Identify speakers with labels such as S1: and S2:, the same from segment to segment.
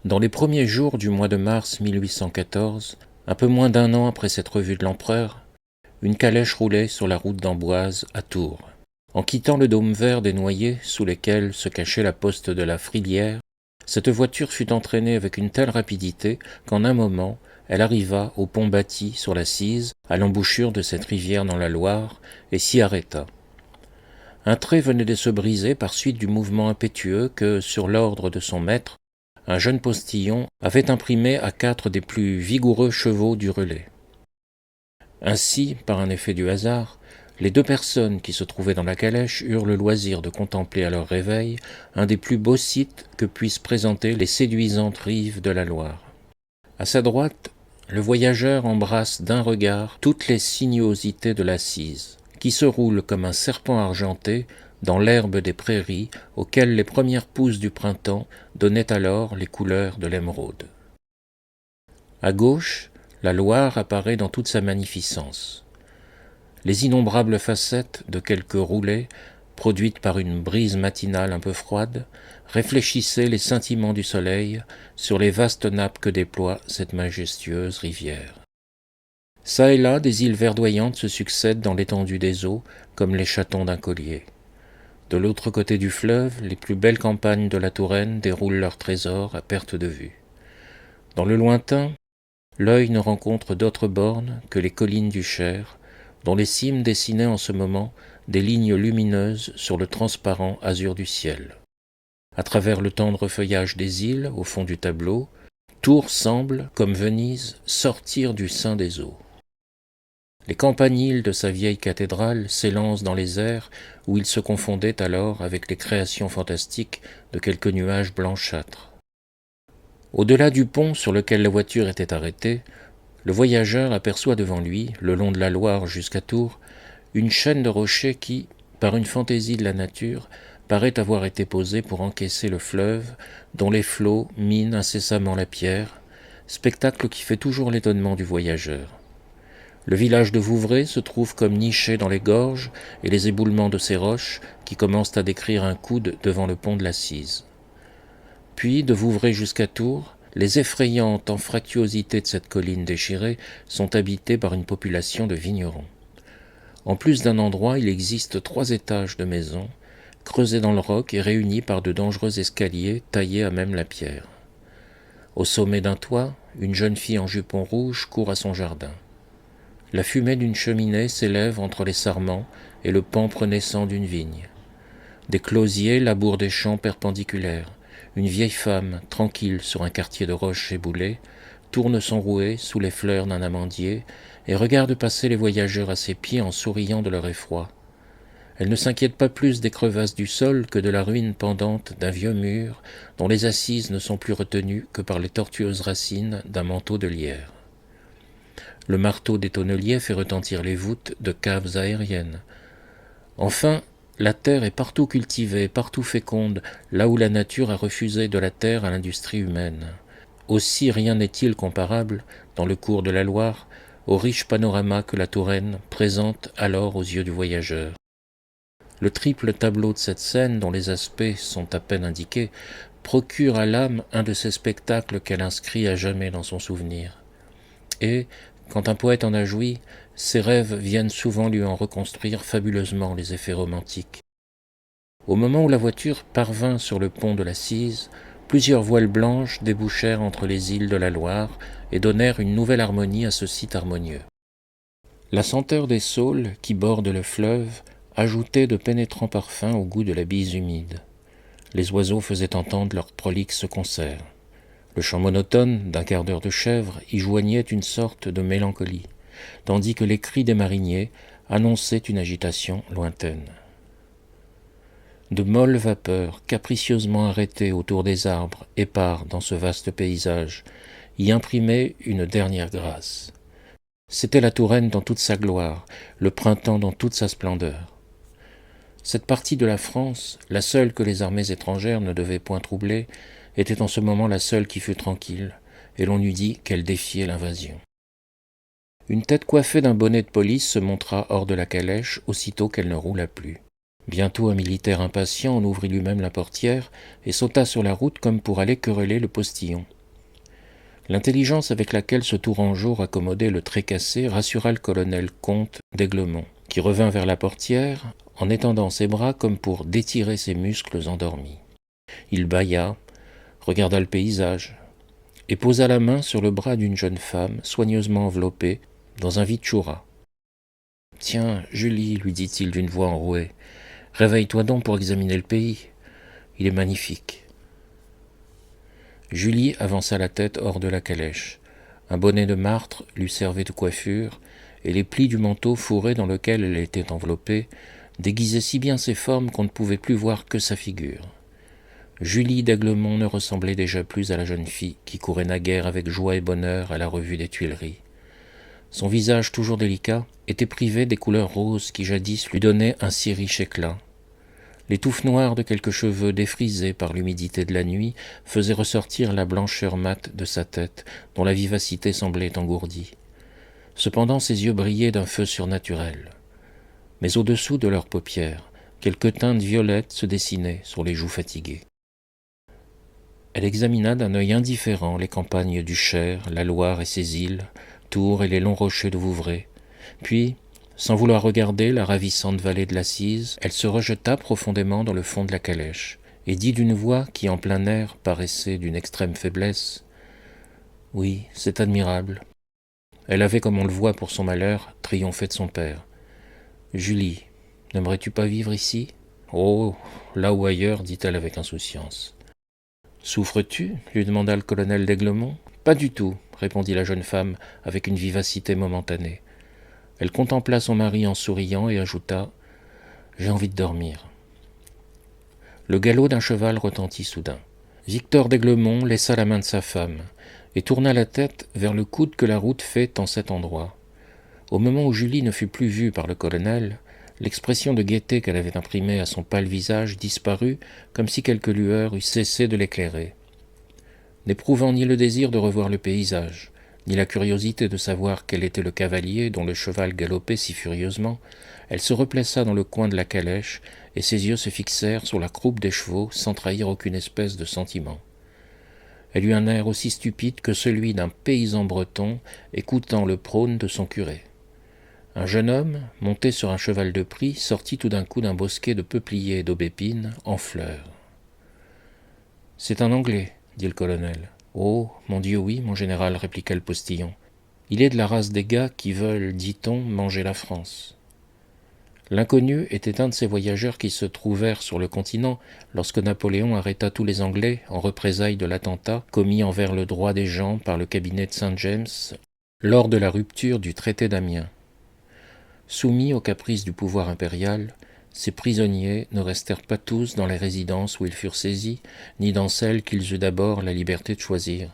S1: Dans les premiers jours du mois de mars 1814, un peu moins d'un an après cette revue de l'empereur, une calèche roulait sur la route d'Amboise à Tours. En quittant le dôme vert des Noyers, sous lesquels se cachait la poste de la Frillière, cette voiture fut entraînée avec une telle rapidité qu'en un moment, elle arriva au pont bâti sur la Cise, à l'embouchure de cette rivière dans la Loire, et s'y arrêta. Un trait venait de se briser par suite du mouvement impétueux que, sur l'ordre de son maître, un jeune postillon avait imprimé à 4 des plus vigoureux chevaux du relais. Ainsi, par un effet du hasard, les 2 personnes qui se trouvaient dans la calèche eurent le loisir de contempler à leur réveil un des plus beaux sites que puissent présenter les séduisantes rives de la Loire. À sa droite, le voyageur embrasse d'un regard toutes les sinuosités de la Cise, qui se roule comme un serpent argenté dans l'herbe des prairies auxquelles les premières pousses du printemps donnaient alors les couleurs de l'émeraude. À gauche, la Loire apparaît dans toute sa magnificence. Les innombrables facettes de quelques roulées, produites par une brise matinale un peu froide, réfléchissaient les scintillements du soleil sur les vastes nappes que déploie cette majestueuse rivière. Çà et là, des îles verdoyantes se succèdent dans l'étendue des eaux, comme les chatons d'un collier. De l'autre côté du fleuve, les plus belles campagnes de la Touraine déroulent leurs trésors à perte de vue. Dans le lointain, l'œil ne rencontre d'autres bornes que les collines du Cher, dont les cimes dessinaient en ce moment des lignes lumineuses sur le transparent azur du ciel. À travers le tendre feuillage des îles, au fond du tableau, Tours semble, comme Venise, sortir du sein des eaux. Les campaniles de sa vieille cathédrale s'élancent dans les airs où ils se confondaient alors avec les créations fantastiques de quelques nuages blanchâtres. Au-delà du pont sur lequel la voiture était arrêtée, le voyageur aperçoit devant lui, le long de la Loire jusqu'à Tours, une chaîne de rochers qui, par une fantaisie de la nature, paraît avoir été posée pour encaisser le fleuve, dont les flots minent incessamment la pierre, spectacle qui fait toujours l'étonnement du voyageur. Le village de Vouvray se trouve comme niché dans les gorges et les éboulements de ces roches qui commencent à décrire un coude devant le pont de la Cise. Puis, de Vouvray jusqu'à Tours, les effrayantes anfractuosités de cette colline déchirée sont habitées par une population de vignerons. En plus d'un endroit, il existe 3 étages de maisons, creusés dans le roc et réunis par de dangereux escaliers taillés à même la pierre. Au sommet d'un toit, une jeune fille en jupon rouge court à son jardin. La fumée d'une cheminée s'élève entre les sarments et le pampre naissant d'une vigne. Des closiers labourent des champs perpendiculaires. Une vieille femme, tranquille sur un quartier de roches éboulées, tourne son rouet sous les fleurs d'un amandier et regarde passer les voyageurs à ses pieds en souriant de leur effroi. Elle ne s'inquiète pas plus des crevasses du sol que de la ruine pendante d'un vieux mur dont les assises ne sont plus retenues que par les tortueuses racines d'un manteau de lierre. Le marteau des tonneliers fait retentir les voûtes de caves aériennes. Enfin, la terre est partout cultivée, partout féconde, là où la nature a refusé de la terre à l'industrie humaine. Aussi rien n'est-il comparable, dans le cours de la Loire, au riche panorama que la Touraine présente alors aux yeux du voyageur. Le triple tableau de cette scène, dont les aspects sont à peine indiqués, procure à l'âme un de ces spectacles qu'elle inscrit à jamais dans son souvenir. Et, quand un poète en a joui, ses rêves viennent souvent lui en reconstruire fabuleusement les effets romantiques. Au moment où la voiture parvint sur le pont de la Cise, plusieurs voiles blanches débouchèrent entre les îles de la Loire et donnèrent une nouvelle harmonie à ce site harmonieux. La senteur des saules qui bordent le fleuve ajoutait de pénétrants parfums au goût de la bise humide. Les oiseaux faisaient entendre leur prolixe concert. Le chant monotone d'un quart d'heure de chèvre y joignait une sorte de mélancolie, tandis que les cris des mariniers annonçaient une agitation lointaine. De molles vapeurs, capricieusement arrêtées autour des arbres, épars dans ce vaste paysage, y imprimaient une dernière grâce. C'était la Touraine dans toute sa gloire, le printemps dans toute sa splendeur. Cette partie de la France, la seule que les armées étrangères ne devaient point troubler, était en ce moment la seule qui fût tranquille, et l'on eût dit qu'elle défiait l'invasion. Une tête coiffée d'un bonnet de police se montra hors de la calèche aussitôt qu'elle ne roula plus. Bientôt un militaire impatient en ouvrit lui-même la portière et sauta sur la route comme pour aller quereller le postillon. L'intelligence avec laquelle ce tourangeau raccommodait le trécassé rassura le colonel Comte d'Aiglemont, qui revint vers la portière en étendant ses bras comme pour détirer ses muscles endormis. Il bâilla, regarda le paysage, et posa la main sur le bras d'une jeune femme soigneusement enveloppée dans un vitchoura. « Tiens, Julie, lui dit-il d'une voix enrouée, réveille-toi donc pour examiner le pays. Il est magnifique. » Julie avança la tête hors de la calèche. Un bonnet de martre lui servait de coiffure, et les plis du manteau fourré dans lequel elle était enveloppée déguisaient si bien ses formes qu'on ne pouvait plus voir que sa figure. Julie d'Aiglemont ne ressemblait déjà plus à la jeune fille qui courait naguère avec joie et bonheur à la revue des Tuileries. Son visage toujours délicat était privé des couleurs roses qui jadis lui donnaient un si riche éclat. Les touffes noires de quelques cheveux défrisés par l'humidité de la nuit faisaient ressortir la blancheur mate de sa tête, dont la vivacité semblait engourdie. Cependant ses yeux brillaient d'un feu surnaturel. Mais au-dessous de leurs paupières, quelques teintes violettes se dessinaient sur les joues fatiguées. Elle examina d'un œil indifférent les campagnes du Cher, la Loire et ses îles, Tours et les longs rochers de Vouvray. Puis, sans vouloir regarder la ravissante vallée de la Cise, elle se rejeta profondément dans le fond de la calèche, et dit d'une voix qui en plein air paraissait d'une extrême faiblesse : « Oui, c'est admirable. » Elle avait, comme on le voit pour son malheur, triomphé de son père. « Julie, n'aimerais-tu pas vivre ici ? » ?»« Oh, là ou ailleurs, dit-elle avec insouciance. »« Souffres-tu ? » lui demanda le colonel d'Aiglemont. « Pas du tout, » répondit la jeune femme avec une vivacité momentanée. Elle contempla son mari en souriant et ajouta : « J'ai envie de dormir. » Le galop d'un cheval retentit soudain. Victor d'Aiglemont laissa la main de sa femme et tourna la tête vers le coude que la route fait en cet endroit. Au moment où Julie ne fut plus vue par le colonel, l'expression de gaieté qu'elle avait imprimée à son pâle visage disparut comme si quelque lueur eût cessé de l'éclairer. N'éprouvant ni le désir de revoir le paysage, ni la curiosité de savoir quel était le cavalier dont le cheval galopait si furieusement, elle se replaça dans le coin de la calèche, et ses yeux se fixèrent sur la croupe des chevaux sans trahir aucune espèce de sentiment. Elle eut un air aussi stupide que celui d'un paysan breton écoutant le prône de son curé. Un jeune homme, monté sur un cheval de prix, sortit tout d'un coup d'un bosquet de peupliers et d'aubépines en fleurs. « C'est un Anglais, » dit le colonel. « Oh, mon Dieu, oui, mon général, » répliqua le postillon. « Il est de la race des gars qui veulent, dit-on, manger la France. » L'inconnu était un de ces voyageurs qui se trouvèrent sur le continent lorsque Napoléon arrêta tous les Anglais en représailles de l'attentat commis envers le droit des gens par le cabinet de Saint James lors de la rupture du traité d'Amiens. Soumis aux caprices du pouvoir impérial, ces prisonniers ne restèrent pas tous dans les résidences où ils furent saisis, ni dans celles qu'ils eurent d'abord la liberté de choisir.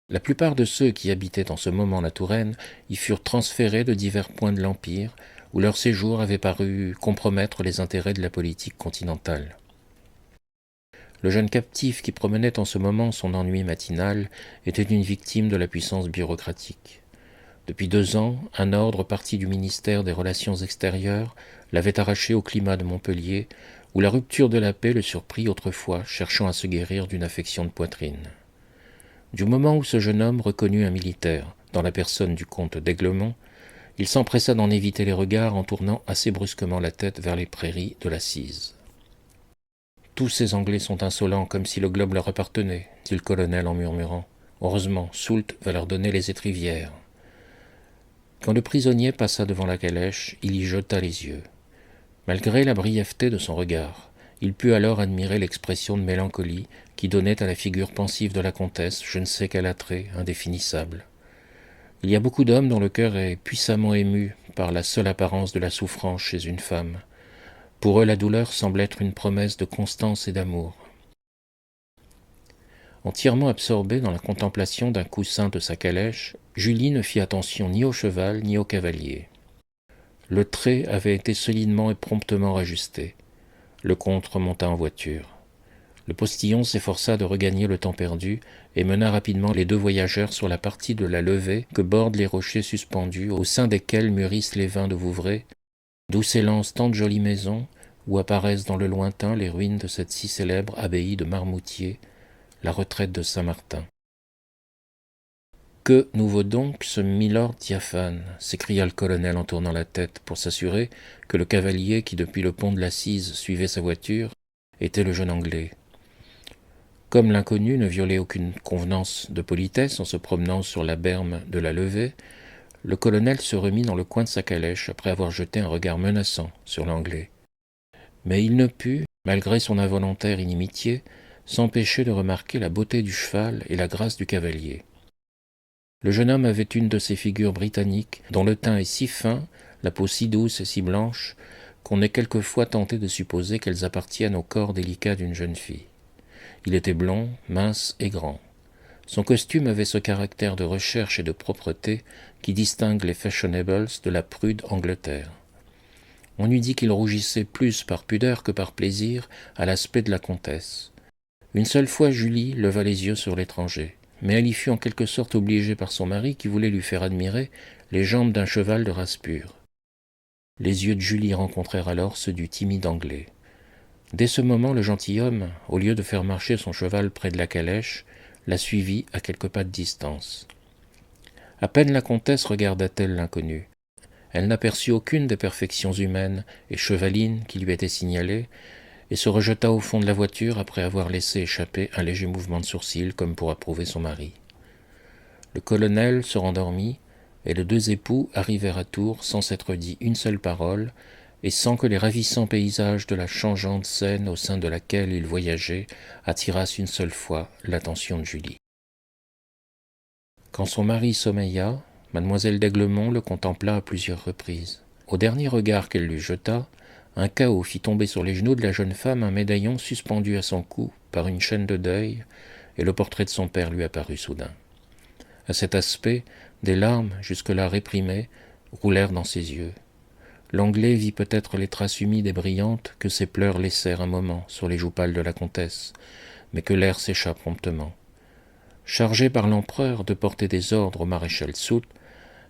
S1: La plupart de ceux qui habitaient en ce moment la Touraine y furent transférés de divers points de l'Empire, où leur séjour avait paru compromettre les intérêts de la politique continentale. Le jeune captif qui promenait en ce moment son ennui matinal était une victime de la puissance bureaucratique. Depuis 2 ans, un ordre parti du ministère des Relations extérieures l'avait arraché au climat de Montpellier, où la rupture de la paix le surprit autrefois, cherchant à se guérir d'une affection de poitrine. Du moment où ce jeune homme reconnut un militaire, dans la personne du comte d'Aiglemont, il s'empressa d'en éviter les regards en tournant assez brusquement la tête vers les prairies de la Cise. « Tous ces Anglais sont insolents, comme si le globe leur appartenait, » dit le colonel en murmurant. « Heureusement, Soult va leur donner les étrivières. » Quand le prisonnier passa devant la calèche, il y jeta les yeux. Malgré la brièveté de son regard, il put alors admirer l'expression de mélancolie qui donnait à la figure pensive de la comtesse je ne sais quel attrait indéfinissable. Il y a beaucoup d'hommes dont le cœur est puissamment ému par la seule apparence de la souffrance chez une femme. Pour eux, la douleur semble être une promesse de constance et d'amour. Entièrement absorbée dans la contemplation d'un coussin de sa calèche, Julie ne fit attention ni au cheval ni au cavalier. Le trait avait été solidement et promptement rajusté. Le comte remonta en voiture. Le postillon s'efforça de regagner le temps perdu et mena rapidement les 2 voyageurs sur la partie de la levée que bordent les rochers suspendus au sein desquels mûrissent les vins de Vouvray, d'où s'élancent tant de jolies maisons, où apparaissent dans le lointain les ruines de cette si célèbre abbaye de Marmoutier, la retraite de Saint-Martin. « Que nous vaut donc ce milord diaphane » s'écria le colonel en tournant la tête pour s'assurer que le cavalier qui depuis le pont de la Cise suivait sa voiture était le jeune Anglais. Comme l'inconnu ne violait aucune convenance de politesse en se promenant sur la berme de la levée, le colonel se remit dans le coin de sa calèche après avoir jeté un regard menaçant sur l'Anglais. Mais il ne put, malgré son involontaire inimitié, s'empêcher de remarquer la beauté du cheval et la grâce du cavalier. Le jeune homme avait une de ces figures britanniques dont le teint est si fin, la peau si douce et si blanche, qu'on est quelquefois tenté de supposer qu'elles appartiennent au corps délicat d'une jeune fille. Il était blond, mince et grand. Son costume avait ce caractère de recherche et de propreté qui distingue les fashionables de la prude Angleterre. On eût dit qu'il rougissait plus par pudeur que par plaisir à l'aspect de la comtesse. Une seule fois Julie leva les yeux sur l'étranger, mais elle y fut en quelque sorte obligée par son mari qui voulait lui faire admirer les jambes d'un cheval de race pure. Les yeux de Julie rencontrèrent alors ceux du timide Anglais. Dès ce moment, le gentilhomme, au lieu de faire marcher son cheval près de la calèche, la suivit à quelques pas de distance. À peine la comtesse regarda-t-elle l'inconnu. Elle n'aperçut aucune des perfections humaines et chevalines qui lui étaient signalées, et se rejeta au fond de la voiture après avoir laissé échapper un léger mouvement de sourcil comme pour approuver son mari. Le colonel se rendormit, et les deux époux arrivèrent à Tours sans s'être dit une seule parole, et sans que les ravissants paysages de la changeante scène au sein de laquelle ils voyageaient attirassent une seule fois l'attention de Julie. Quand son mari sommeilla, mademoiselle d'Aiglemont le contempla à plusieurs reprises. Au dernier regard qu'elle lui jeta, un chaos fit tomber sur les genoux de la jeune femme un médaillon suspendu à son cou par une chaîne de deuil, et le portrait de son père lui apparut soudain. À cet aspect, des larmes, jusque-là réprimées, roulèrent dans ses yeux. L'Anglais vit peut-être les traces humides et brillantes que ses pleurs laissèrent un moment sur les joues pâles de la comtesse, mais que l'air sécha promptement. Chargé par l'empereur de porter des ordres au maréchal Soult,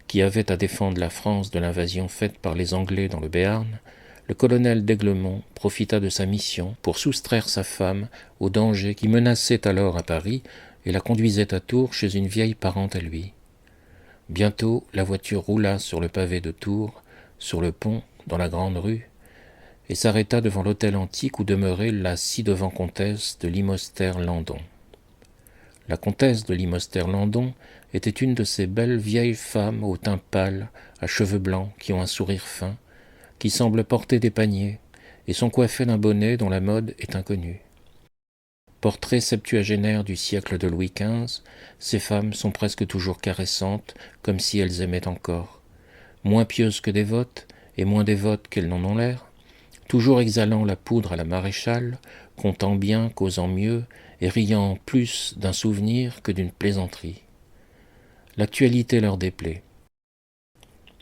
S1: qui avait à défendre la France de l'invasion faite par les Anglais dans le Béarn, le colonel d'Aiglemont profita de sa mission pour soustraire sa femme au danger qui menaçait alors à Paris et la conduisait à Tours chez une vieille parente à lui. Bientôt, la voiture roula sur le pavé de Tours, sur le pont, dans la grande rue, et s'arrêta devant l'hôtel antique où demeurait la ci-devant comtesse de Limostère-Landon. La comtesse de Limostère-Landon était une de ces belles vieilles femmes au teint pâle, à cheveux blancs, qui ont un sourire fin, qui semblent porter des paniers, et sont coiffées d'un bonnet dont la mode est inconnue. Portrait septuagénaire du siècle de Louis XV, ces femmes sont presque toujours caressantes, comme si elles aimaient encore. Moins pieuses que dévotes, et moins dévotes qu'elles n'en ont l'air, toujours exhalant la poudre à la maréchale, comptant bien, causant mieux, et riant plus d'un souvenir que d'une plaisanterie. L'actualité leur déplaît.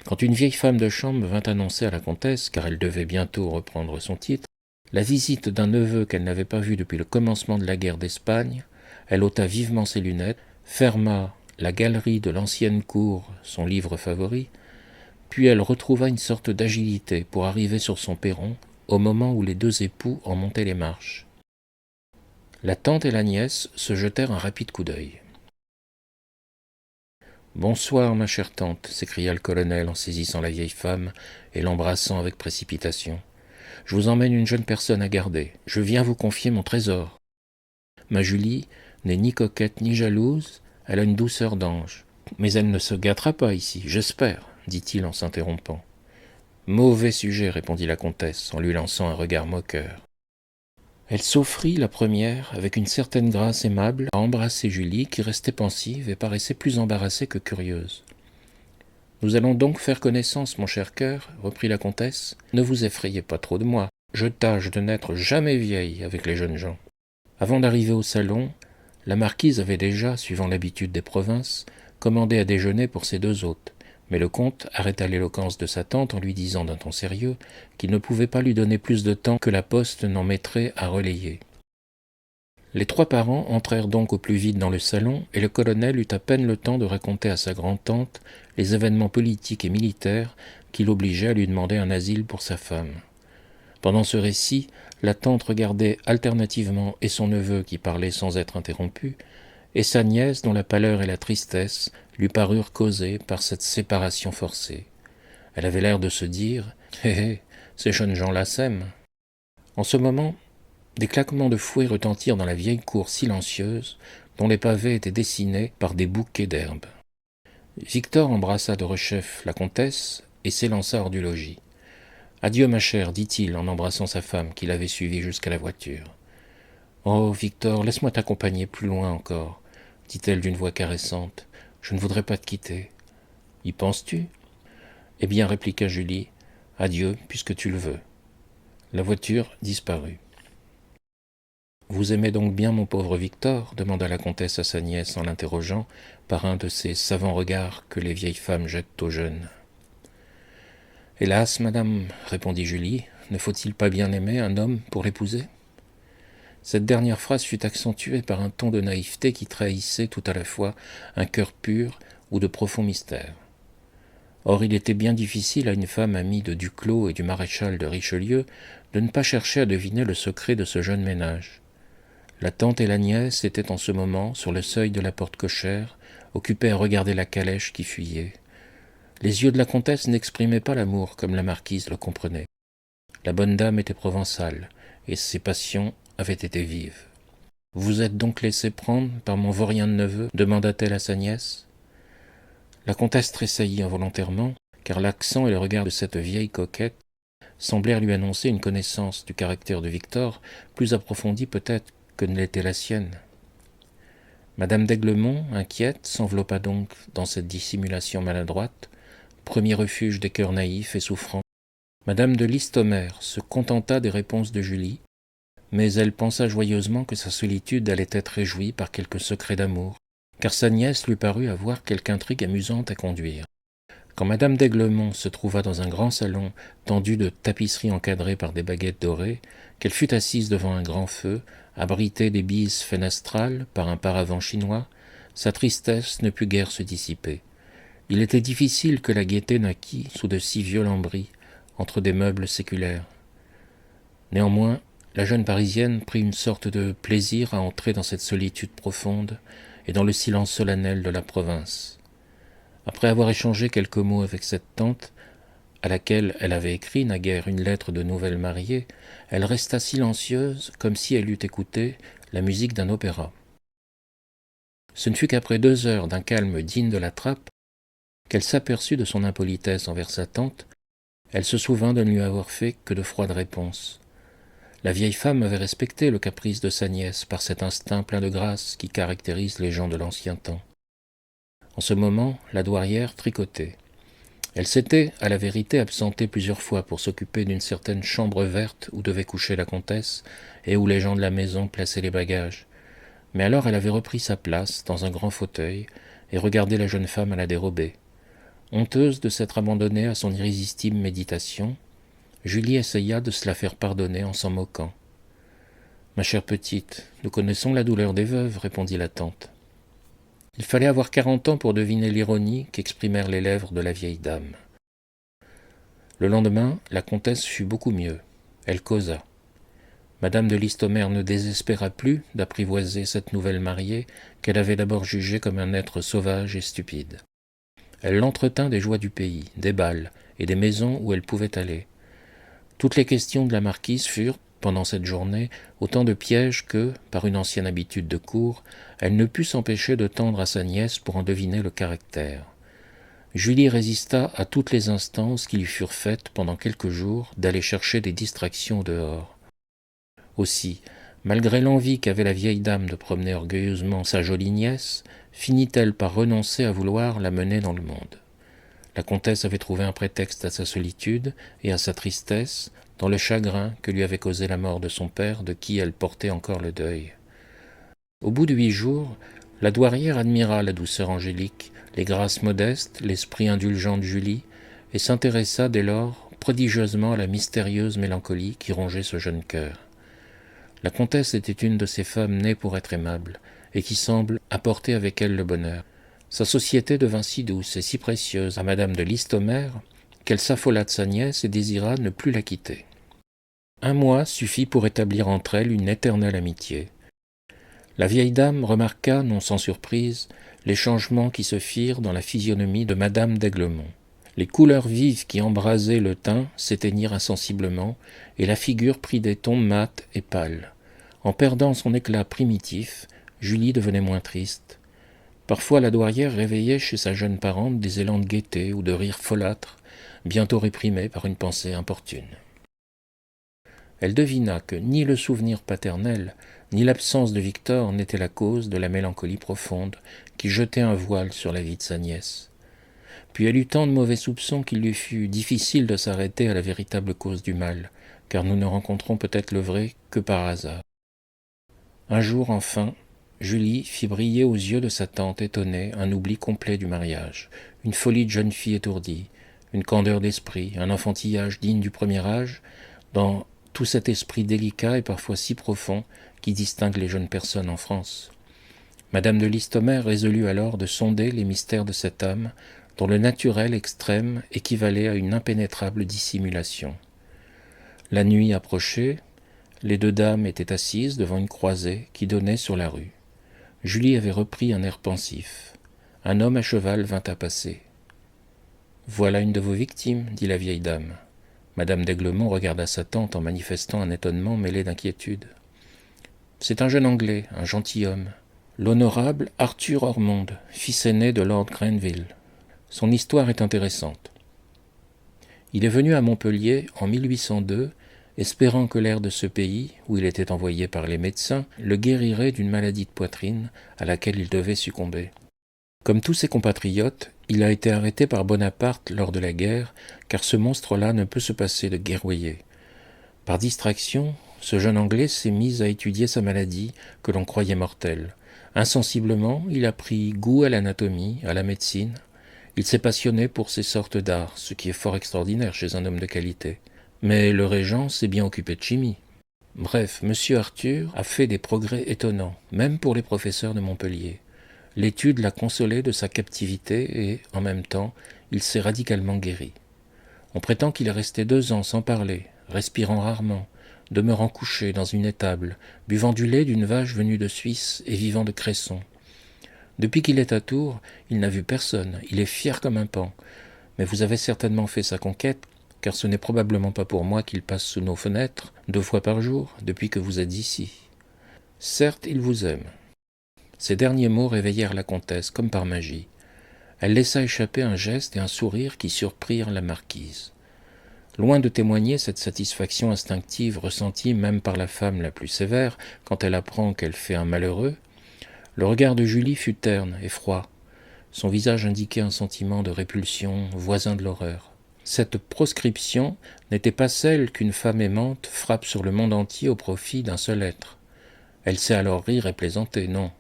S1: Quand une vieille femme de chambre vint annoncer à la comtesse, car elle devait bientôt reprendre son titre, la visite d'un neveu qu'elle n'avait pas vu depuis le commencement de la guerre d'Espagne, elle ôta vivement ses lunettes, ferma La galerie de l'ancienne cour, son livre favori, puis elle retrouva une sorte d'agilité pour arriver sur son perron au moment où les deux époux en montaient les marches. La tante et la nièce se jetèrent un rapide coup d'œil. « Bonsoir, ma chère tante » s'écria le colonel en saisissant la vieille femme et l'embrassant avec précipitation. « Je vous emmène une jeune personne à garder. Je viens vous confier mon trésor. Ma Julie n'est ni coquette ni jalouse, elle a une douceur d'ange. Mais elle ne se gâtera pas ici, j'espère, dit-il en s'interrompant. Mauvais sujet, répondit la comtesse en lui lançant un regard moqueur. Elle s'offrit, la première, avec une certaine grâce aimable, à embrasser Julie, qui restait pensive et paraissait plus embarrassée que curieuse. « Nous allons donc faire connaissance, mon cher cœur, reprit la comtesse. Ne vous effrayez pas trop de moi. Je tâche de n'être jamais vieille avec les jeunes gens. » Avant d'arriver au salon, la marquise avait déjà, suivant l'habitude des provinces, commandé à déjeuner pour ses deux hôtes, mais le comte arrêta l'éloquence de sa tante en lui disant d'un ton sérieux qu'il ne pouvait pas lui donner plus de temps que la poste n'en mettrait à relayer. Les trois parents entrèrent donc au plus vite dans le salon, et le colonel eut à peine le temps de raconter à sa grand-tante les événements politiques et militaires qui l'obligeaient à lui demander un asile pour sa femme. Pendant ce récit, la tante regardait alternativement et son neveu qui parlait sans être interrompu, et sa nièce dont la pâleur et la tristesse lui parurent causées par cette séparation forcée. Elle avait l'air de se dire « Hé hé, ces jeunes gens-là s'aiment ». En ce moment, des claquements de fouet retentirent dans la vieille cour silencieuse dont les pavés étaient dessinés par des bouquets d'herbes. Victor embrassa de rechef la comtesse et s'élança hors du logis. « Adieu, ma chère, dit-il en embrassant sa femme qui l'avait suivi jusqu'à la voiture. « Oh, Victor, laisse-moi t'accompagner plus loin encore, dit-elle d'une voix caressante. Je ne voudrais pas te quitter. Y penses-tu ? Eh bien, répliqua Julie, adieu, puisque tu le veux. La voiture disparut. Vous aimez donc bien mon pauvre Victor ? Demanda la comtesse à sa nièce en l'interrogeant par un de ces savants regards que les vieilles femmes jettent aux jeunes. Hélas, madame, répondit Julie, ne faut-il pas bien aimer un homme pour l'épouser ? Cette dernière phrase fut accentuée par un ton de naïveté qui trahissait tout à la fois un cœur pur ou de profonds mystères. Or il était bien difficile à une femme amie de Duclos et du maréchal de Richelieu de ne pas chercher à deviner le secret de ce jeune ménage. La tante et la nièce étaient en ce moment sur le seuil de la porte cochère, occupées à regarder la calèche qui fuyait. Les yeux de la comtesse n'exprimaient pas l'amour comme la marquise le comprenait. La bonne dame était provençale, et ses passions avaient été vives. « Vous êtes donc laissé prendre par mon vaurien de neveu ?» demanda-t-elle à sa nièce. La comtesse tressaillit involontairement, car l'accent et le regard de cette vieille coquette semblèrent lui annoncer une connaissance du caractère de Victor plus approfondie peut-être que ne l'était la sienne. Madame d'Aiglemont, inquiète, s'enveloppa donc dans cette dissimulation maladroite, premier refuge des cœurs naïfs et souffrants. Madame de Listomère se contenta des réponses de Julie, mais elle pensa joyeusement que sa solitude allait être réjouie par quelque secret d'amour, car sa nièce lui parut avoir quelque intrigue amusante à conduire. Quand madame d'Aiglemont se trouva dans un grand salon tendu de tapisseries encadrées par des baguettes dorées, qu'elle fut assise devant un grand feu, abritée des bises fenestrales par un paravent chinois, sa tristesse ne put guère se dissiper. Il était difficile que la gaieté naquît sous de si violents bris, entre des meubles séculaires. Néanmoins, la jeune Parisienne prit une sorte de plaisir à entrer dans cette solitude profonde et dans le silence solennel de la province. Après avoir échangé quelques mots avec cette tante, à laquelle elle avait écrit naguère une lettre de nouvelle mariée, elle resta silencieuse comme si elle eût écouté la musique d'un opéra. Ce ne fut qu'après 2 heures d'un calme digne de la Trappe qu'elle s'aperçut de son impolitesse envers sa tante. Elle se souvint de ne lui avoir fait que de froides réponses. La vieille femme avait respecté le caprice de sa nièce par cet instinct plein de grâce qui caractérise les gens de l'ancien temps. En ce moment, la douairière tricotait. Elle s'était, à la vérité, absentée plusieurs fois pour s'occuper d'une certaine chambre verte où devait coucher la comtesse et où les gens de la maison plaçaient les bagages. Mais alors elle avait repris sa place dans un grand fauteuil et regardait la jeune femme à la dérobée. Honteuse de s'être abandonnée à son irrésistible méditation, Julie essaya de se la faire pardonner en s'en moquant. « Ma chère petite, nous connaissons la douleur des veuves, » répondit la tante. Il fallait avoir 40 ans pour deviner l'ironie qu'exprimèrent les lèvres de la vieille dame. Le lendemain, la comtesse fut beaucoup mieux. Elle causa. Madame de Listomère ne désespéra plus d'apprivoiser cette nouvelle mariée qu'elle avait d'abord jugée comme un être sauvage et stupide. Elle l'entretint des joies du pays, des bals et des maisons où elle pouvait aller. Toutes les questions de la marquise furent, pendant cette journée, autant de pièges que, par une ancienne habitude de cour, elle ne put s'empêcher de tendre à sa nièce pour en deviner le caractère. Julie résista à toutes les instances qui lui furent faites pendant quelques jours d'aller chercher des distractions dehors. Aussi, malgré l'envie qu'avait la vieille dame de promener orgueilleusement sa jolie nièce, finit-elle par renoncer à vouloir la mener dans le monde. La comtesse avait trouvé un prétexte à sa solitude et à sa tristesse dans le chagrin que lui avait causé la mort de son père, de qui elle portait encore le deuil. Au bout de 8 jours, la douairière admira la douceur angélique, les grâces modestes, l'esprit indulgent de Julie, et s'intéressa dès lors prodigieusement à la mystérieuse mélancolie qui rongeait ce jeune cœur. La comtesse était une de ces femmes nées pour être aimables, et qui semblent apporter avec elle le bonheur. Sa société devint si douce et si précieuse à madame de Listomère qu'elle s'affola de sa nièce et désira ne plus la quitter. Un mois suffit pour établir entre elles une éternelle amitié. La vieille dame remarqua, non sans surprise, les changements qui se firent dans la physionomie de madame d'Aiglemont. Les couleurs vives qui embrasaient le teint s'éteignirent insensiblement, et la figure prit des tons mats et pâles. En perdant son éclat primitif, Julie devenait moins triste. Parfois la douairière réveillait chez sa jeune parente des élans de gaieté ou de rire folâtre, bientôt réprimés par une pensée importune. Elle devina que ni le souvenir paternel, ni l'absence de Victor n'étaient la cause de la mélancolie profonde qui jetait un voile sur la vie de sa nièce. Puis elle eut tant de mauvais soupçons qu'il lui fut difficile de s'arrêter à la véritable cause du mal, car nous ne rencontrons peut-être le vrai que par hasard. Un jour, enfin, Julie fit briller aux yeux de sa tante étonnée un oubli complet du mariage, une folie de jeune fille étourdie, une candeur d'esprit, un enfantillage digne du premier âge, dans tout cet esprit délicat et parfois si profond qui distingue les jeunes personnes en France. Madame de Listomère résolut alors de sonder les mystères de cette âme dont le naturel extrême équivalait à une impénétrable dissimulation. La nuit approchait, les deux dames étaient assises devant une croisée qui donnait sur la rue. Julie avait repris un air pensif. Un homme à cheval vint à passer. « Voilà une de vos victimes, dit la vieille dame. Madame d'Aiglemont regarda sa tante en manifestant un étonnement mêlé d'inquiétude. « C'est un jeune Anglais, un gentilhomme, l'honorable Arthur Ormond, fils aîné de Lord Grenville. Son histoire est intéressante. Il est venu à Montpellier en 1802, espérant que l'air de ce pays, où il était envoyé par les médecins, le guérirait d'une maladie de poitrine à laquelle il devait succomber. Comme tous ses compatriotes, il a été arrêté par Bonaparte lors de la guerre, car ce monstre-là ne peut se passer de guerroyer. Par distraction, ce jeune Anglais s'est mis à étudier sa maladie, que l'on croyait mortelle. Insensiblement, il a pris goût à l'anatomie, à la médecine. Il s'est passionné pour ces sortes d'art, ce qui est fort extraordinaire chez un homme de qualité. Mais le régent s'est bien occupé de chimie. Bref, M. Arthur a fait des progrès étonnants, même pour les professeurs de Montpellier. L'étude l'a consolé de sa captivité et, en même temps, il s'est radicalement guéri. On prétend qu'il est resté 2 ans sans parler, respirant rarement, demeurant couché dans une étable, buvant du lait d'une vache venue de Suisse et vivant de cresson. Depuis qu'il est à Tours, il n'a vu personne, il est fier comme un paon. Mais vous avez certainement fait sa conquête, car ce n'est probablement pas pour moi qu'il passe sous nos fenêtres 2 fois par jour depuis que vous êtes ici. Certes, il vous aime. » Ces derniers mots réveillèrent la comtesse comme par magie. Elle laissa échapper un geste et un sourire qui surprirent la marquise. Loin de témoigner cette satisfaction instinctive ressentie même par la femme la plus sévère quand elle apprend qu'elle fait un malheureux, le regard de Julie fut terne et froid. Son visage indiquait un sentiment de répulsion voisin de l'horreur. Cette proscription n'était pas celle qu'une femme aimante frappe sur le monde entier au profit d'un seul être. Elle sait alors rire et plaisanter, non.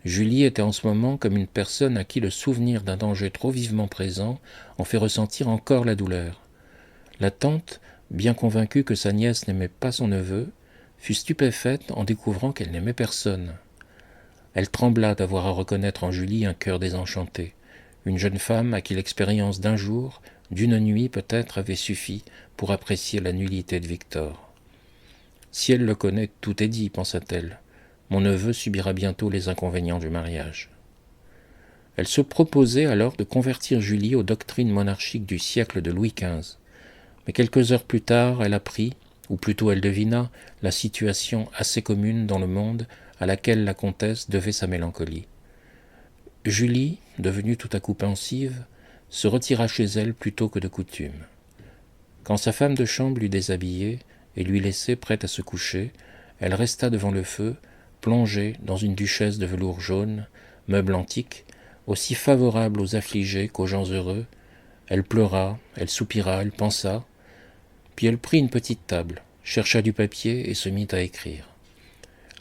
S1: Julie était en ce moment comme une personne à qui le souvenir d'un danger trop vivement présent en fait ressentir encore la douleur. La tante, bien convaincue que sa nièce n'aimait pas son neveu, fut stupéfaite en découvrant qu'elle n'aimait personne. Elle trembla d'avoir à reconnaître en Julie un cœur désenchanté, une jeune femme à qui l'expérience d'un jour, d'une nuit peut-être, avait suffi pour apprécier la nullité de Victor. « Si elle le connaît, tout est dit, pensa-t-elle. Mon neveu subira bientôt les inconvénients du mariage. » Elle se proposait alors de convertir Julie aux doctrines monarchiques du siècle de Louis XV. Mais quelques heures plus tard, elle apprit, ou plutôt elle devina, la situation assez commune dans le monde à laquelle la comtesse devait sa mélancolie. Julie, devenue tout à coup pensive, se retira chez elle plus tôt que de coutume. Quand sa femme de chambre l'eut déshabillée et lui laissée prête à se coucher, elle resta devant le feu, plongée dans une duchesse de velours jaune, meuble antique, aussi favorable aux affligés qu'aux gens heureux. Elle pleura, elle soupira, elle pensa, puis elle prit une petite table, chercha du papier et se mit à écrire.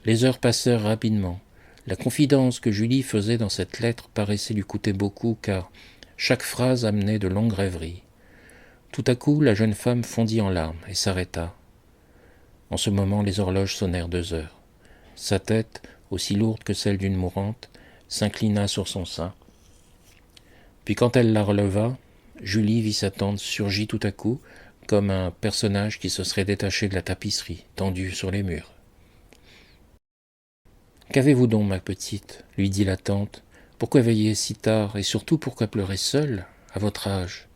S1: Les heures passèrent rapidement. La confidence que Julie faisait dans cette lettre paraissait lui coûter beaucoup, car chaque phrase amenait de longues rêveries. Tout à coup, la jeune femme fondit en larmes et s'arrêta. En ce moment, les horloges sonnèrent 2 heures. Sa tête, aussi lourde que celle d'une mourante, s'inclina sur son sein. Puis quand elle la releva, Julie vit sa tante surgit tout à coup, comme un personnage qui se serait détaché de la tapisserie, tendue sur les murs. « Qu'avez-vous donc, ma petite ?» lui dit la tante. « Pourquoi veiller si tard, et surtout pourquoi pleurer seule, à votre âge ?»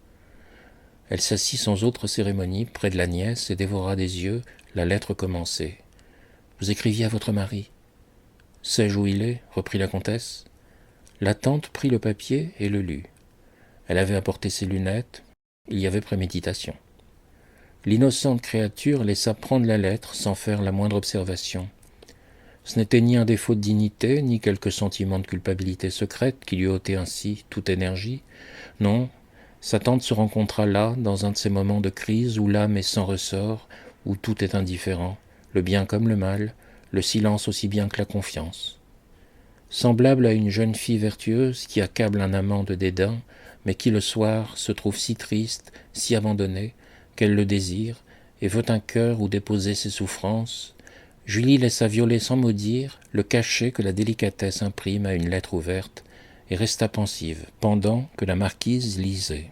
S1: Elle s'assit sans autre cérémonie près de la nièce et dévora des yeux la lettre commencée. « Vous écriviez à votre mari. »« Sais-je où il est ?» reprit la comtesse. La tante prit le papier et le lut. Elle avait apporté ses lunettes. Il y avait préméditation. L'innocente créature laissa prendre la lettre sans faire la moindre observation. Ce n'était ni un défaut de dignité, ni quelque sentiment de culpabilité secrète qui lui ôtait ainsi toute énergie. Non, sa tante se rencontra là, dans un de ces moments de crise où l'âme est sans ressort, où tout est indifférent, le bien comme le mal, le silence aussi bien que la confiance. Semblable à une jeune fille vertueuse qui accable un amant de dédain, mais qui le soir se trouve si triste, si abandonnée, qu'elle le désire, et veut un cœur où déposer ses souffrances, Julie laissa violer sans mot dire le cachet que la délicatesse imprime à une lettre ouverte, et resta pensive, pendant que la marquise lisait.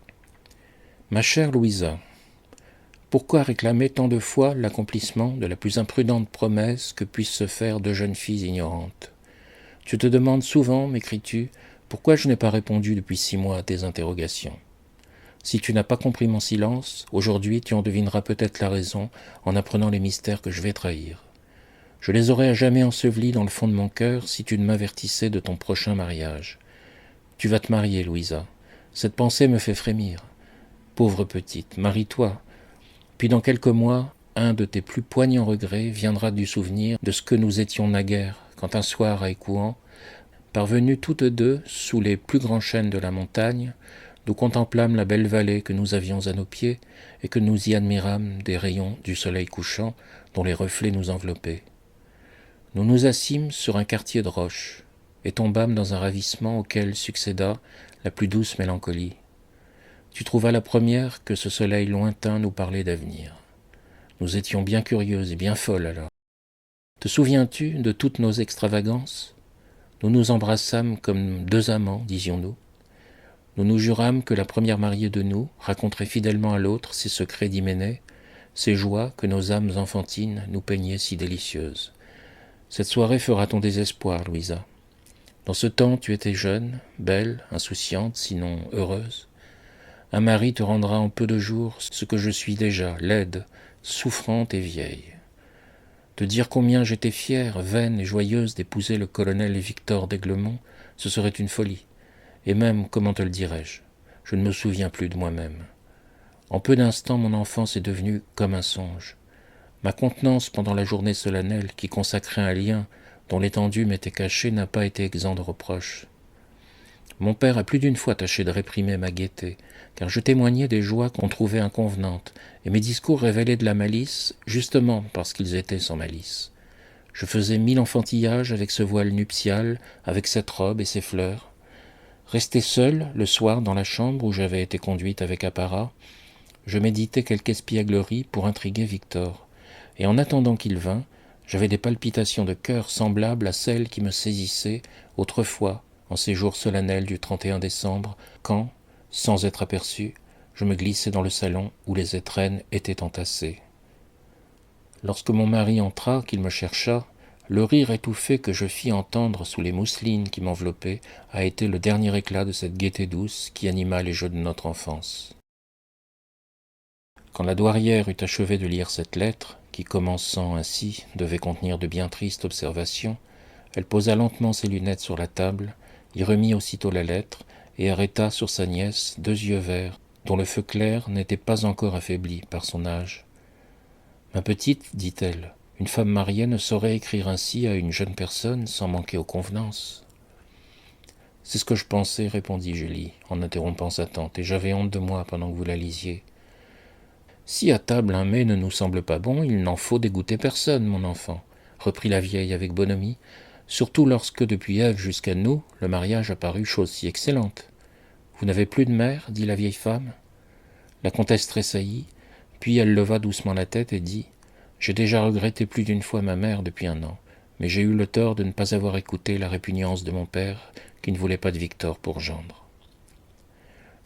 S1: « Ma chère Louisa, pourquoi réclamer tant de fois l'accomplissement de la plus imprudente promesse que puissent se faire deux jeunes filles ignorantes? Tu te demandes souvent, m'écris-tu, pourquoi je n'ai pas répondu depuis 6 mois à tes interrogations. Si tu n'as pas compris mon silence, aujourd'hui tu en devineras peut-être la raison en apprenant les mystères que je vais trahir. Je les aurais à jamais ensevelis dans le fond de mon cœur si tu ne m'avertissais de ton prochain mariage. Tu vas te marier, Louisa. Cette pensée me fait frémir. Pauvre petite, marie-toi. Puis dans quelques mois, un de tes plus poignants regrets viendra du souvenir de ce que nous étions naguère, quand un soir à Écouen, parvenus toutes deux sous les plus grands chênes de la montagne, nous contemplâmes la belle vallée que nous avions à nos pieds et que nous y admirâmes des rayons du soleil couchant dont les reflets nous enveloppaient. Nous nous assîmes sur un quartier de roches et tombâmes dans un ravissement auquel succéda la plus douce mélancolie. Tu trouvas la première que ce soleil lointain nous parlait d'avenir. Nous étions bien curieuses et bien folles alors. Te souviens-tu de toutes nos extravagances ? Nous nous embrassâmes comme deux amants, disions-nous. Nous nous jurâmes que la première mariée de nous raconterait fidèlement à l'autre ses secrets d'hyménée, ces joies que nos âmes enfantines nous peignaient si délicieuses. Cette soirée fera ton désespoir, Louisa. Dans ce temps, tu étais jeune, belle, insouciante, sinon heureuse. Un mari te rendra en peu de jours ce que je suis déjà, laide, souffrante et vieille. Te dire combien j'étais fière, vaine et joyeuse d'épouser le colonel Victor d'Aiglemont, ce serait une folie. Et même, comment te le dirais-je, je ne me souviens plus de moi-même. En peu d'instants, mon enfance est devenue comme un songe. Ma contenance pendant la journée solennelle qui consacrait un lien dont l'étendue m'était cachée n'a pas été exempt de reproches. Mon père a plus d'une fois tâché de réprimer ma gaieté, car je témoignais des joies qu'on trouvait inconvenantes, et mes discours révélaient de la malice, justement parce qu'ils étaient sans malice. Je faisais 1000 enfantillages avec ce voile nuptial, avec cette robe et ces fleurs. Resté seul, le soir, dans la chambre où j'avais été conduite avec apparat, je méditais quelque espièglerie pour intriguer Victor, et en attendant qu'il vînt, j'avais des palpitations de cœur semblables à celles qui me saisissaient autrefois, en ces jours solennels du 31 décembre, quand, sans être aperçu, je me glissais dans le salon où les étrennes étaient entassées. Lorsque mon mari entra, qu'il me chercha, le rire étouffé que je fis entendre sous les mousselines qui m'enveloppaient a été le dernier éclat de cette gaieté douce qui anima les jeux de notre enfance. Quand la douairière eut achevé de lire cette lettre, qui commençant ainsi devait contenir de bien tristes observations, elle posa lentement ses lunettes sur la table, y remit aussitôt la lettre et arrêta sur sa nièce 2 yeux verts dont le feu clair n'était pas encore affaibli par son âge. « Ma petite, dit-elle, une femme mariée ne saurait écrire ainsi à une jeune personne sans manquer aux convenances. »« C'est ce que je pensais, répondit Julie, en interrompant sa tante, et j'avais honte de moi pendant que vous la lisiez. Si à table un mets ne nous semble pas bon, il n'en faut dégoûter personne, mon enfant, reprit la vieille avec bonhomie, surtout lorsque depuis Ève jusqu'à nous, le mariage a paru chose si excellente. Vous n'avez plus de mère, dit la vieille femme. La comtesse tressaillit, puis elle leva doucement la tête et dit « J'ai déjà regretté plus d'une fois ma mère depuis 1 an, mais j'ai eu le tort de ne pas avoir écouté la répugnance de mon père qui ne voulait pas de Victor pour gendre. »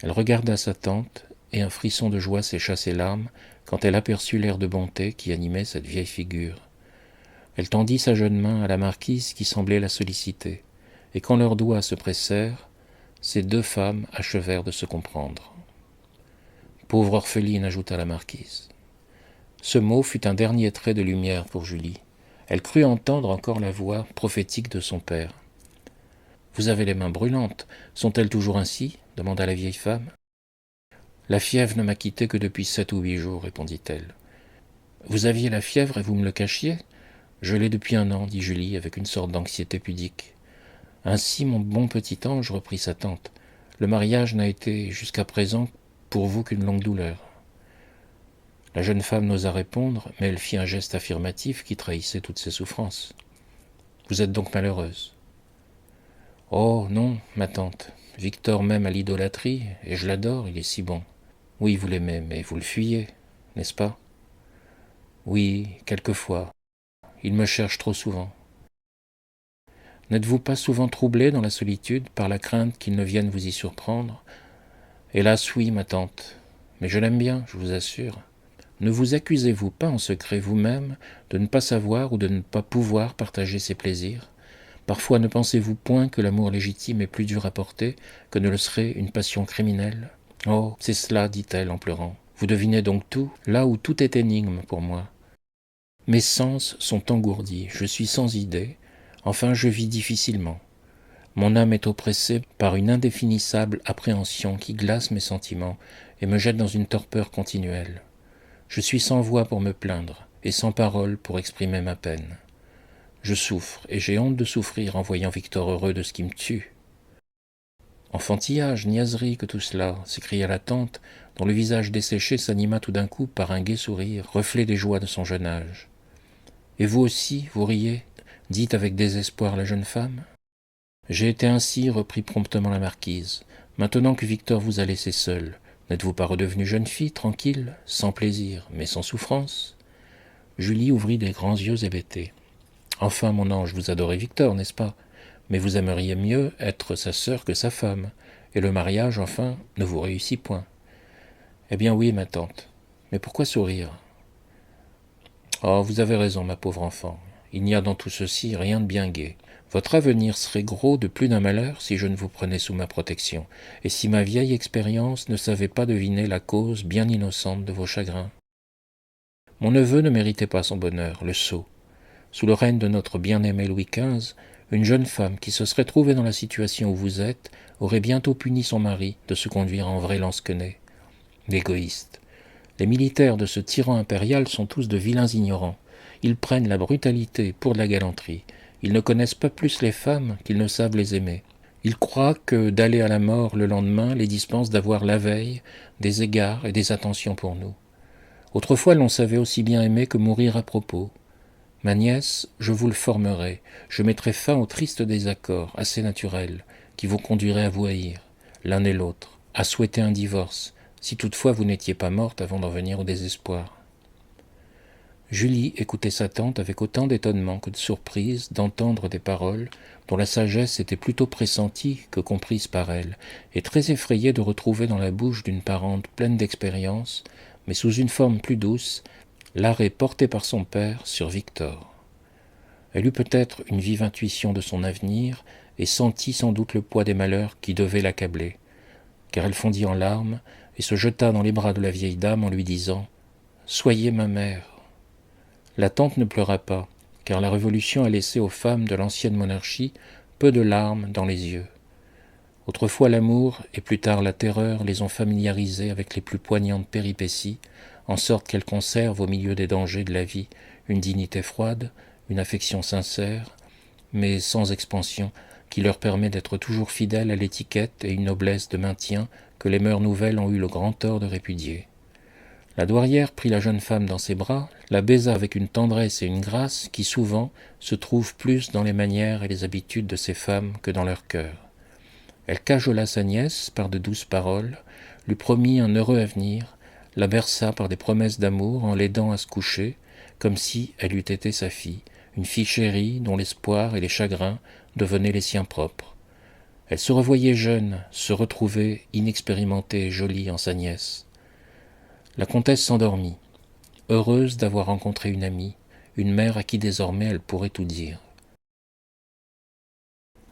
S1: Elle regarda sa tante et un frisson de joie sécha ses larmes quand elle aperçut l'air de bonté qui animait cette vieille figure. Elle tendit sa jeune main à la marquise qui semblait la solliciter, et quand leurs doigts se pressèrent, ces deux femmes achevèrent de se comprendre. « Pauvre orpheline » ajouta la marquise. Ce mot fut un dernier trait de lumière pour Julie. Elle crut entendre encore la voix prophétique de son père. « Vous avez les mains brûlantes. Sont-elles toujours ainsi ?» demanda la vieille femme. « La fièvre ne m'a quitté que depuis 7 ou 8 jours, répondit-elle. « Vous aviez la fièvre et vous me le cachiez ? Je l'ai depuis 1 an, dit Julie avec une sorte d'anxiété pudique. Ainsi, mon bon petit ange, reprit sa tante, le mariage n'a été jusqu'à présent pour vous qu'une longue douleur. La jeune femme n'osa répondre, mais elle fit un geste affirmatif qui trahissait toutes ses souffrances. Vous êtes donc malheureuse ? Oh non, ma tante, Victor m'aime à l'idolâtrie, et je l'adore, il est si bon. Oui, vous l'aimez, mais vous le fuyez, n'est-ce pas ? Oui, quelquefois. Il me cherche trop souvent. N'êtes-vous pas souvent troublée dans la solitude par la crainte qu'il ne vienne vous y surprendre ? Hélas, oui, ma tante, mais je l'aime bien, je vous assure. Ne vous accusez-vous pas en secret vous-même de ne pas savoir ou de ne pas pouvoir partager ses plaisirs ? Parfois ne pensez-vous point que l'amour légitime est plus dur à porter que ne le serait une passion criminelle ? Oh, c'est cela, dit-elle en pleurant. Vous devinez donc tout, là où tout est énigme pour moi. Mes sens sont engourdis, je suis sans idée, enfin je vis difficilement. Mon âme est oppressée par une indéfinissable appréhension qui glace mes sentiments et me jette dans une torpeur continuelle. Je suis sans voix pour me plaindre et sans parole pour exprimer ma peine. Je souffre et j'ai honte de souffrir en voyant Victor heureux de ce qui me tue. Enfantillage, niaiserie que tout cela, s'écria la tante, dont le visage desséché s'anima tout d'un coup par un gai sourire, reflet des joies de son jeune âge. Et vous aussi, vous riez, dit avec désespoir la jeune femme. J'ai été ainsi, reprit promptement la marquise. Maintenant que Victor vous a laissé seule, n'êtes-vous pas redevenue jeune fille, tranquille, sans plaisir, mais sans souffrance ? Julie ouvrit des grands yeux hébétés. Enfin, mon ange, vous adorez Victor, n'est-ce pas ? Mais vous aimeriez mieux être sa sœur que sa femme, et le mariage, enfin, ne vous réussit point. Eh bien oui, ma tante, mais pourquoi sourire ? Oh, vous avez raison, ma pauvre enfant. Il n'y a dans tout ceci rien de bien gai. Votre avenir serait gros de plus d'un malheur si je ne vous prenais sous ma protection, et si ma vieille expérience ne savait pas deviner la cause bien innocente de vos chagrins. Mon neveu ne méritait pas son bonheur, le sot. Sous le règne de notre bien-aimé Louis XV, une jeune femme qui se serait trouvée dans la situation où vous êtes aurait bientôt puni son mari de se conduire en vrai lansquenet. L'égoïste. Les militaires de ce tyran impérial sont tous de vilains ignorants. Ils prennent la brutalité pour de la galanterie. Ils ne connaissent pas plus les femmes qu'ils ne savent les aimer. Ils croient que d'aller à la mort le lendemain les dispense d'avoir la veille des égards et des attentions pour nous. Autrefois l'on savait aussi bien aimer que mourir à propos. Ma nièce, je vous le formerai, je mettrai fin au triste désaccord, assez naturel, qui vous conduirait à vous haïr, l'un et l'autre, à souhaiter un divorce, si toutefois vous n'étiez pas morte avant d'en venir au désespoir. Julie écoutait sa tante avec autant d'étonnement que de surprise d'entendre des paroles dont la sagesse était plutôt pressentie que comprise par elle, et très effrayée de retrouver dans la bouche d'une parente pleine d'expérience, mais sous une forme plus douce, l'arrêt porté par son père sur Victor. Elle eut peut-être une vive intuition de son avenir et sentit sans doute le poids des malheurs qui devaient l'accabler, car elle fondit en larmes et se jeta dans les bras de la vieille dame en lui disant « Soyez ma mère ». La tante ne pleura pas, car la Révolution a laissé aux femmes de l'ancienne monarchie peu de larmes dans les yeux. Autrefois l'amour et plus tard la terreur les ont familiarisées avec les plus poignantes péripéties, en sorte qu'elles conservent au milieu des dangers de la vie une dignité froide, une affection sincère, mais sans expansion, qui leur permet d'être toujours fidèles à l'étiquette et une noblesse de maintien que les mœurs nouvelles ont eu le grand tort de répudier. La douairière prit la jeune femme dans ses bras, la baisa avec une tendresse et une grâce qui souvent se trouvent plus dans les manières et les habitudes de ces femmes que dans leur cœur. Elle cajola sa nièce par de douces paroles, lui promit un heureux avenir, la berça par des promesses d'amour en l'aidant à se coucher, comme si elle eût été sa fille, une fille chérie dont l'espoir et les chagrins devenaient les siens propres. Elle se revoyait jeune, se retrouvait inexpérimentée et jolie en sa nièce. La comtesse s'endormit, heureuse d'avoir rencontré une amie, une mère à qui désormais elle pourrait tout dire.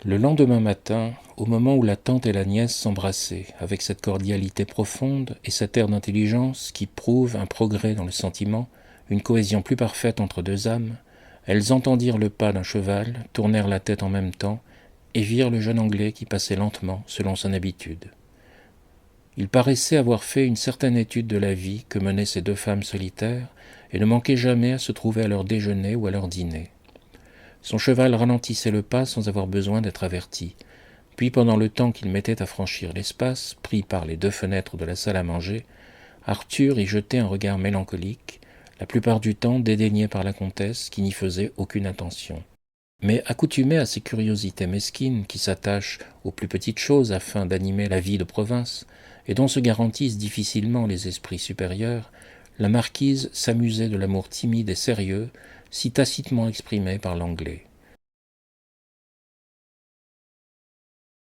S1: Le lendemain matin, au moment où la tante et la nièce s'embrassaient, avec cette cordialité profonde et cet air d'intelligence qui prouve un progrès dans le sentiment, une cohésion plus parfaite entre deux âmes, elles entendirent le pas d'un cheval, tournèrent la tête en même temps, et virent le jeune Anglais qui passait lentement, selon son habitude. Il paraissait avoir fait une certaine étude de la vie que menaient ces deux femmes solitaires, et ne manquait jamais à se trouver à leur déjeuner ou à leur dîner. Son cheval ralentissait le pas sans avoir besoin d'être averti. Puis, pendant le temps qu'il mettait à franchir l'espace, pris par les deux fenêtres de la salle à manger, Arthur y jetait un regard mélancolique, la plupart du temps dédaigné par la comtesse qui n'y faisait aucune attention. Mais accoutumé à ces curiosités mesquines qui s'attachent aux plus petites choses afin d'animer la vie de province, et dont se garantissent difficilement les esprits supérieurs, la marquise s'amusait de l'amour timide et sérieux, si tacitement exprimé par l'Anglais.